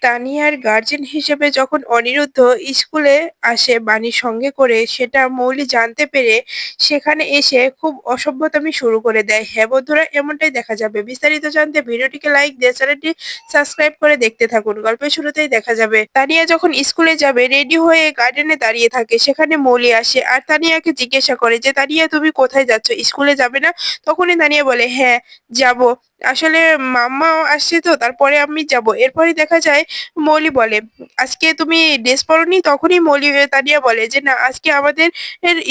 তানিয়ার গার্জেন হিসেবে যখন অনিরুদ্ধ স্কুলে আসে বাণীর সঙ্গে করে, সেটা মৌলি জানতে পেরে সেখানে এসে খুব অসভ্যতামি শুরু করে দেয়। হ্যাঁ বন্ধুরা, এমনটাই দেখা যাবে। বিস্তারিত জানতে ভিডিওটিকে লাইক দিয়ে চ্যানেলটি সাবস্ক্রাইব করে দেখতে থাকুন। গল্পের শুরুতেই দেখা যাবে তানিয়া যখন স্কুলে যাবে রেডি হয়ে গার্ডেনে দাঁড়িয়ে থাকে, সেখানে মৌলি আসে আর তানিয়াকে জিজ্ঞাসা করে যে তানিয়া, তুমি কোথায় যাচ্ছ? স্কুলে যাবে না? তখনই তানিয়া বলে, হ্যাঁ যাব। আসলে মাম্মাও আসছে তো, তারপরে আমি যাব। এরপরে দেখা যায় মৌলি বলে, আজকে তুমি ড্রেস পরোনি? তখনই মৌলি তানিয়া বলে যে না, আজকে আমাদের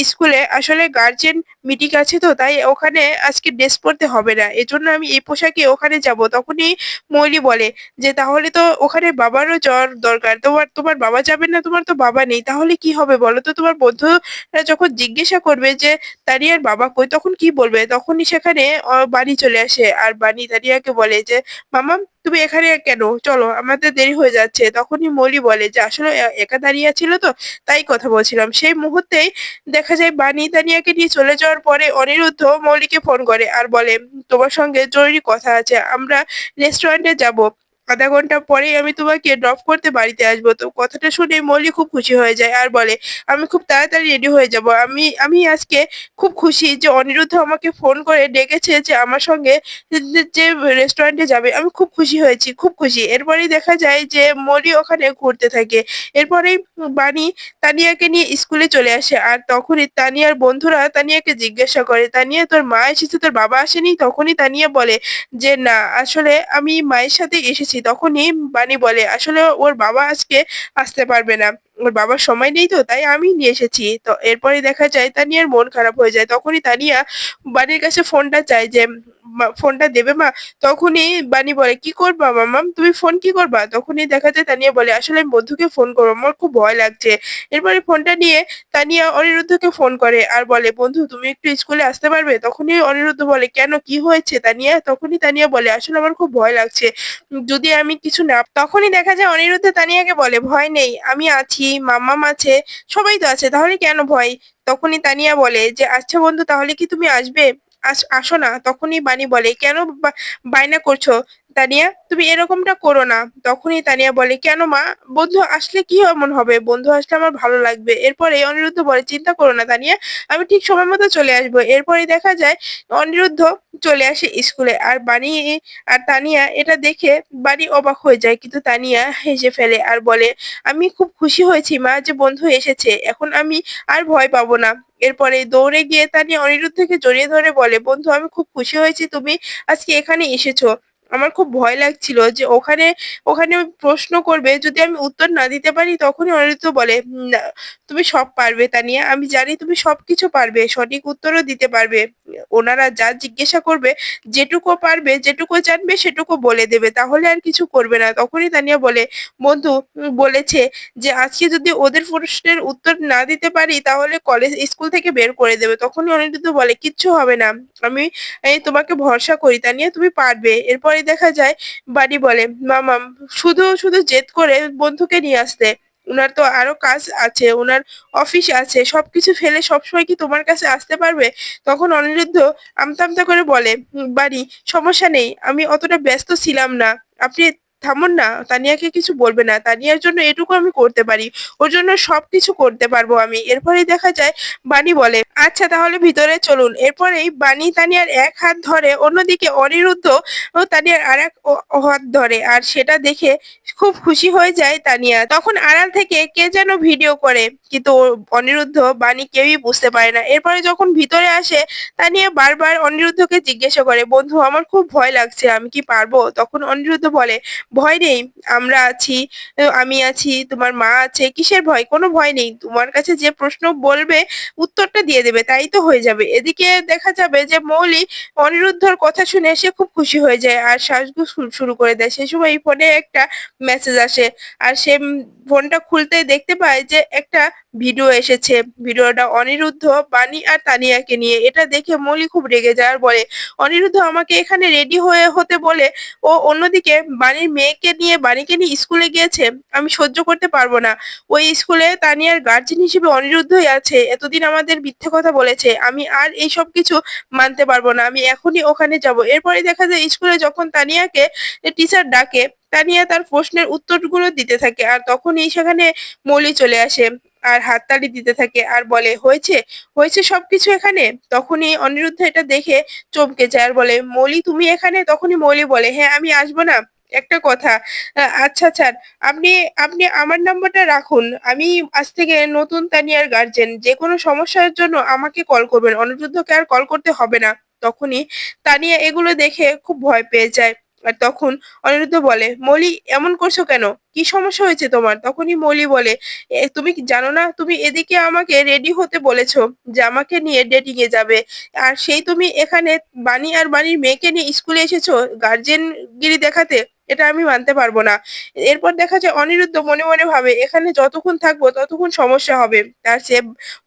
স্কুলে আসলে গার্জেন মিটিং আছে, তো তাই ওখানে আজকে ড্রেস পরতে হবে না, এজন্য আমি এই পোশাকে ওখানে যাব। তখনই মৌলি বলে যে তাহলে তো ওখানে বাবারও জ্বর দরকার, তোমার তোমার বাবা যাবে না? তোমার তো বাবা নেই, তাহলে কি হবে বলো তো? তোমার বন্ধুরা যখন জিজ্ঞাসা করবে যে তানিয়ার বাবা কই, তখন কি বলবে? তখনই সেখানে বাণী চলে আসে আর বাণী তানিয়াকে বলে যে মামা, তুমি এখানে কেন? চলো, আমাদের দেরি হয়ে যাচ্ছে। তখনই মৌলি বলে যে আসলে একা দাঁড়িয়ে ছিল তো, তাই কথা বলছিলাম। সেই মুহূর্তেই দেখা যায় বাণী তানিয়াকে নিয়ে চলে যাওয়ার পরে অনিরুদ্ধ মৌলিকে ফোন করে আর বলে, তোমার সঙ্গে জরুরি কথা আছে, আমরা রেস্টুরেন্টে যাব, আধা ঘন্টা পরেই আমি তোমাকে ড্রপ করতে বাড়িতে আসবো। তো কথাটা শুনে মৌলি খুব খুশি হয়ে যায় আর বলে, আমি খুব তাড়াতাড়ি রেডি হয়ে যাব। আমি আমি আজকে খুব খুশি যে অনিরুদ্ধ আমাকে ফোন করে ডেকেছে যে আমার সঙ্গে যে রেস্টুরেন্টে যাবে। আমি খুব খুশি হয়েছি, খুব খুশি। এরপরেই দেখা যায় যে মৌলি ওখানে ঘুরতে থাকে। এরপরেই বাণী তানিয়াকে নিয়ে স্কুলে চলে আসে আর তখনই তানিয়ার বন্ধুরা তানিয়াকে জিজ্ঞাসা করে, তানিয়া, তোর মা এসেছে, তোর বাবা আসেনি? তখনই তানিয়া বলে যে না, আসলে আমি মায়ের সাথে এসেছি। তখনই বাণী বলে, আসলে ওর বাবা আজকে আসতে পারবে না, ওর বাবার সময় নেই, তো তাই আমি নিয়ে এসেছি। তো এরপরে দেখা যায় তানিয়ার মন খারাপ হয়ে যায়। তখনই তানিয়া বাণীর কাছে ফোনটা চায় যে ফোনটা দেবে মা? তখনই বাণী বলে, কি করবা মামাম, তুমি ফোন কি করবা? তখনই দেখা যায় তানিয়া বলে, আসলে আমি বন্ধুকে ফোন করবো, আমার খুব ভয় লাগছে। এরপরে ফোনটা নিয়ে তানিয়া অনিরুদ্ধকে ফোন করে আর বলে, বন্ধু তুমি একটু স্কুলে আসতে পারবে? তখনই অনিরুদ্ধ বলে, কেন, কি হয়েছে তানিয়া? তখনই তানিয়া বলে, আসলে আমার খুব ভয় লাগছে, যদি আমি কিছু না। তখনই দেখা যায় অনিরুদ্ধ তানিয়াকে বলে, ভয় নেই, আমি আছি, মাম্মাম আছে, সবাই তো আছে, তাহলে কেন ভয়? তখনই তানিয়া বলে যে আচ্ছা বন্ধু, তাহলে কি তুমি আসবে? আসো না। তখনই বাণী বলে, কেন বায়না করছো তানিয়া, তুমি এরকমটা করো না। তখনই তানিয়া বলে, কেন মা, বন্ধু আসলে কি এমন হবে? বন্ধু আসলে আমার ভালো লাগবে। এরপরে অনিরুদ্ধ বলে, চিন্তা করো না তানিয়া, আমি ঠিক সময় মতো চলে আসবো। এরপরে দেখা যায় অনিরুদ্ধ চলে আসে স্কুলে আর বাণী আর তানিয়া এটা দেখে বাড়ি অবাক হয়ে যায়, কিন্তু তানিয়া হেসে ফেলে আর বলে, আমি খুব খুশি হয়েছি মা যে বন্ধু এসেছে, এখন আমি আর ভয় পাবো না। এরপরে দৌড়ে গিয়ে তানিয়া অনিরুদ্ধকে জড়িয়ে ধরে বলে, বন্ধু আমি খুব খুশি হয়েছি তুমি আজকে এখানে এসেছো। আমার খুব ভয় লাগছিল যে ওখানে ওখানে প্রশ্ন করবে, যদি আমি উত্তর না দিতে পারি। তখনই অনিরুদ্ধ বলে, না, তুমি সব পারবে তানিয়া, আমি জানি তুমি সবকিছু পারবে, সঠিক উত্তরও দিতে পারবে। ওনারা যা জিজ্ঞাসা করবে, যেটুকু পারবে, যেটুকু জানবে সেটুকু বলে দেবে, তাহলে আর কিছু করবে না। তখনই তানিয়া বলে, বন্ধু বলেছে যে আজকে যদি ওদের প্রশ্নের উত্তর না দিতে পারি তাহলে কলেজ স্কুল থেকে বের করে দেবে। তখনই অনিরুদ্ধ বলে, কিচ্ছু হবে না, আমি এই তোমাকে ভরসা করি তানিয়া, তুমি পারবে। এরপরে দেখা যায় বাড়ি বলে, মামাম শুধু শুধু জেদ করে বন্ধুকে নিয়ে আসতে, উনার তো আরো কাজ আছে, উনার অফিস আছে, সবকিছু ফেলে সবসময় কি তোমার কাছে আসতে পারবে? তখন অনিরুদ্ধ আমতা আমতা করে বলে, বাড়ি, সমস্যা নেই, আমি অতটা ব্যস্ত ছিলাম না, আপনি থামুন না, তানিয়াকে কিছু বলবে না, তানিয়ার জন্য এটুকু আমি করতে পারি, ওর জন্য সবকিছু করতে পারবো আমি। এরপরেই দেখা যায় বাণী বলে, আচ্ছা তাহলে ভিতরে চলুন। এরপরেই বাণী তানিয়ার এক হাত ধরে, অন্যদিকে অনিরুদ্ধ ও তানিয়ার আর এক হাত ধরে আর সেটা দেখে খুব খুশি হয়ে যায় তানিয়া। তখন আড়াল থেকে কে যেন ভিডিও করে, কিন্তু অনিরুদ্ধ বাণী কেউই বুঝতে পারে না। এরপরে যখন ভিতরে আসে, তানিয়া বারবার অনিরুদ্ধকে জিজ্ঞাসা করে, বন্ধু আমার খুব ভয় লাগছে, আমি কি পারবো? তখন অনিরুদ্ধ বলে, ভয় নেই, আমরা আছি, আমি আছি, তোমার মা আছে, কিসের ভয়? কোনো ভয় নেই, তোমার কাছে যে প্রশ্ন বলবে উত্তরটা দিয়ে দেবে, তাই তো হয়ে যাবে। এদিকে দেখা যাবে যে মৌলি অনিরুদ্ধর কথা শুনে সে খুব খুশি হয়ে যায় আর শ্বাসগুলো শুরু করে দেয়। সেই সময় এই ফোনে একটা মেসেজ আসে আর সে ফোনটা খুলতে দেখতে পায় যে একটা ভিডিও এসেছে। ভিডিওটা অনিরুদ্ধ, বাণী আর তানিয়াকে নিয়ে। এটা দেখে মৌলি খুব রেগে যায় আর বলে, অনিরুদ্ধ আমাকে এখানে রেডি হয়ে হতে বলে ও অন্যদিকে বাণীর মেয়েকে নিয়ে, বাণীকে নিয়ে স্কুলে গিয়েছে, আমি সহ্য করতে পারবো না। ওই স্কুলে তানিয়ার গার্জেন হিসেবে অনিরুদ্ধই আছে, এতদিন আমাদের মিথ্যে কথা বলেছে, আমি আর এই সব কিছু মানতে পারবো না, আমি এখনই ওখানে যাব। এরপরে দেখা যায় স্কুলে যখন তানিয়াকে টিচার ডাকে, তানিয়া তার প্রশ্নের উত্তরগুলো দিতে থাকে আর তখনই সেখানে মৌলি চলে আসে আর হাততালি দিতে থাকে আর বলে হয়েছে হয়েছে সবকিছু এখানে। তখনই অনিরুদ্ধ এটা দেখে চমকে যায় আর বলে মৌলি তুমি এখানে। তখনই মৌলি বলে হ্যাঁ আমি আসবো না। একটা কথা আচ্ছা স্যার আপনি আপনি আমার নাম্বারটা রাখুন। আমি আজ থেকে নতুন তানিয়ার গার্জেন। যে কোনো সমস্যার জন্য আমাকে কল করবেন, অনিরুদ্ধকে আর কল করতে হবে না। তখনই তানিয়া এগুলো দেখে খুব ভয় পেয়ে যায়। আর তখন অনিরুদ্ধ বলে মৌলি এমন করছো কেন? কি সমস্যা হয়েছে তোমার? তখনই মৌলি বলে তুমি কি জানো না তুমি এদিকে আমাকে রেডি হতে বলেছো যে আমাকে নিয়ে ডেটিং এ যাবে, আর সেই তুমি এখানে বানি আর বানির মেয়েকে নিয়ে স্কুলে এসেছো গার্জেন গিরি দেখাতে। এটা আমি মানতে পারবো না। এরপর দেখা যায় অনিরুদ্ধ মনে মনে ভাবে এখানে যতক্ষণ থাকবো ততক্ষণ সমস্যা হবে, তার চেয়ে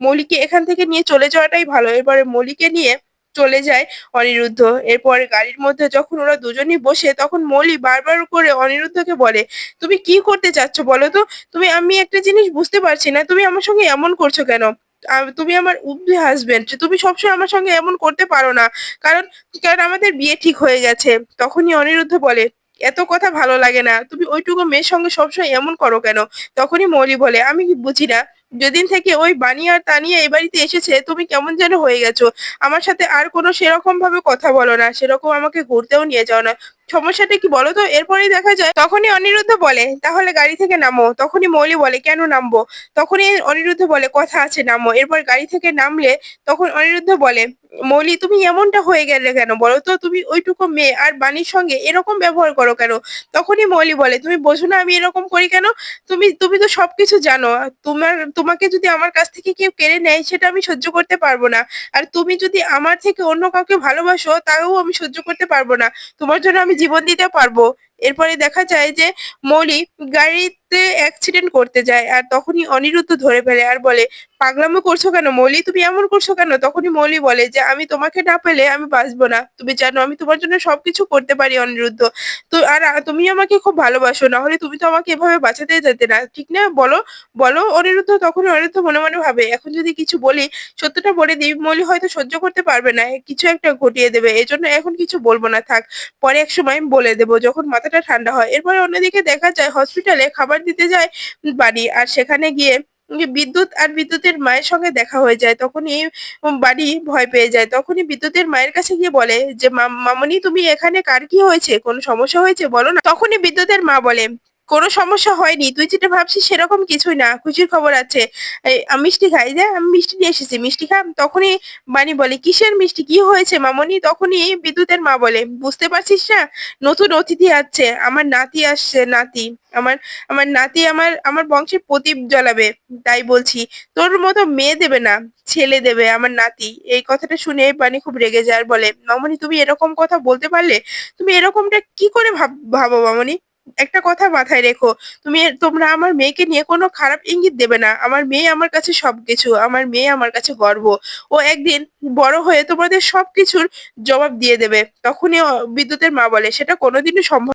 মৌলিকে এখান থেকে নিয়ে চলে যাওয়াটাই ভালো। এরপরে মৌলিকে নিয়ে চলে যায় অনিরুদ্ধ। এরপরে গাড়ির মধ্যে যখন ওরা দুজনই বসে তখন মৌলি বারবার করে অনিরুদ্ধকে বলে তুমি কি করতে চাচ্ছ বলো তো? আমি একটা জিনিস বুঝতে পারছি না, তুমি আমার সঙ্গে এমন করছো কেন? তুমি আমার উবলি হাজবেন্ড, তুমি সবসময় আমার সঙ্গে এমন করতে পারো না। কারণ কারণ আমাদের বিয়ে ঠিক হয়ে গেছে। তখনই অনিরুদ্ধ বলে এত কথা ভালো লাগে না, তুমি ওইটুকু মেয়ের সঙ্গে সবসময় এমন করো কেন? তখনই মৌলি বলে আমি কি বুঝি না, যেদিন থেকে ওই বানি আর তানিয়া এই বাড়িতে এসেছে তুমি কেমন যেন হয়ে গেছো। আমার সাথে আর কোনো সেরকম ভাবে কথা বলো না, সেরকম আমাকে ঘুরতেও নিয়ে যাও না। সমস্যাটা কি বলো তো? এরপরেই দেখা যায় তখনই অনিরুদ্ধ বলে তাহলে গাড়ি থেকে নামো। তখনই মৌলি বলে কেন নামবো? তখনই অনিরুদ্ধ বলে কথা আছে নামো। এরপর গাড়ি থেকে নামলে তখন অনিরুদ্ধ বলে মৌলি তুমি এমনটা হয়ে গেলে কেন বলো তো? তুমি ওইটুকু মেয়ে আর বাণীর সঙ্গে এরকম ব্যবহার করো কেন? তখনই মৌলি বলে তুমি বোঝো না আমি এরকম করি কেন? তুমি তো সবকিছু জানো। তোমাকে যদি আমার কাছ থেকে কেউ কেড়ে নেয় সেটা আমি সহ্য করতে পারবো না। আর তুমি যদি আমার থেকে অন্য কাউকে ভালোবাসো তাও আমি সহ্য করতে পারবো না। তোমার জন্য আমি জীবন দিতে পারবো। এরপরে দেখা যায় যে মৌলি গাড়িতে অ্যাক্সিডেন্ট করতে যায় আর তখনই অনিরুদ্ধ ধরে ফেলে আর বলে পাগলামো করছো কেন মৌলি? তুমি এমন করছো কেন? তখনই মৌলি বলে যে আমি তোমাকে না পেলে আমি বাঁচবো না। তুমি জানো আমি তোমার জন্য সবকিছু করতে পারি অনিরুদ্ধ। তো আর তুমি আমাকে খুব ভালোবাসো, না হলে তুমি তো আমাকে এভাবে বাঁচাতে যেতে না, ঠিক না? বলো বলো অনিরুদ্ধ। তখন অনিরুদ্ধ মনে মনে ভাবে এখন যদি কিছু বলি, সত্যটা বলে দিই, মৌলি হয়তো সহ্য করতে পারবে না, কিছু একটা ঘটিয়ে দেবে, এজন্য এখন কিছু বলবো না, থাক পরে এক সময় বলে দেবো যখন মাথাটা ঠান্ডা হয়। এরপরে অন্যদিকে দেখা যায় হসপিটালে খাবার দিতে যায় বাড়ি, আর সেখানে গিয়ে বিদ্যুৎ আর বিদ্যুতের মায়ের সঙ্গে দেখা হয়ে যায়। তখনই বাড়ি ভয় পেয়ে যায়। তখনই বিদ্যুতের মায়ের কাছে গিয়ে বলে যে মামনি তুমি এখানে, কার কি হয়েছে? কোনো সমস্যা হয়েছে বলো না। তখনই বিদ্যুতের মা বলে কোনো সমস্যা হয়নি, তুই যেটা ভাবছিস সেরকম কিছুই না, খুশির খবর আছে। মিষ্টি খাই যে, আমি মিষ্টি নিয়ে এসেছি, মিষ্টি খা। তখনই বাণী বলে কিসের মিষ্টি, কি হয়েছে মামনি? তখনই বিদ্যুতের মা বলে বুঝতে পারছিস না, নতুন অতিথি আসছে, আমার নাতি আসছে, নাতি আমার আমার নাতি আমার আমার বংশের প্রদীপ জ্বালাবে। তাই বলছি তোর মতো মেয়ে দেবে না, ছেলে দেবে আমার নাতি। এই কথাটা শুনে বাণী খুব রেগে যায় আর বলে মামনি তুমি এরকম কথা বলতে পারলে? তুমি এরকমটা কি করে ভাবো মামনি? একটা কথা মাথায় রেখো, তোমরা আমার মেয়েকে নিয়ে কোনো খারাপ ইঙ্গিত দেবে না। আমার মেয়ে আমার কাছে সবকিছু, আমার মেয়ে আমার কাছে গর্ব। ও একদিন বড় হয়ে তোমাদের সবকিছুর জবাব দিয়ে দেবে। তখনই বিদ্যুতের মা বলে সেটা কোনোদিনই সম্ভব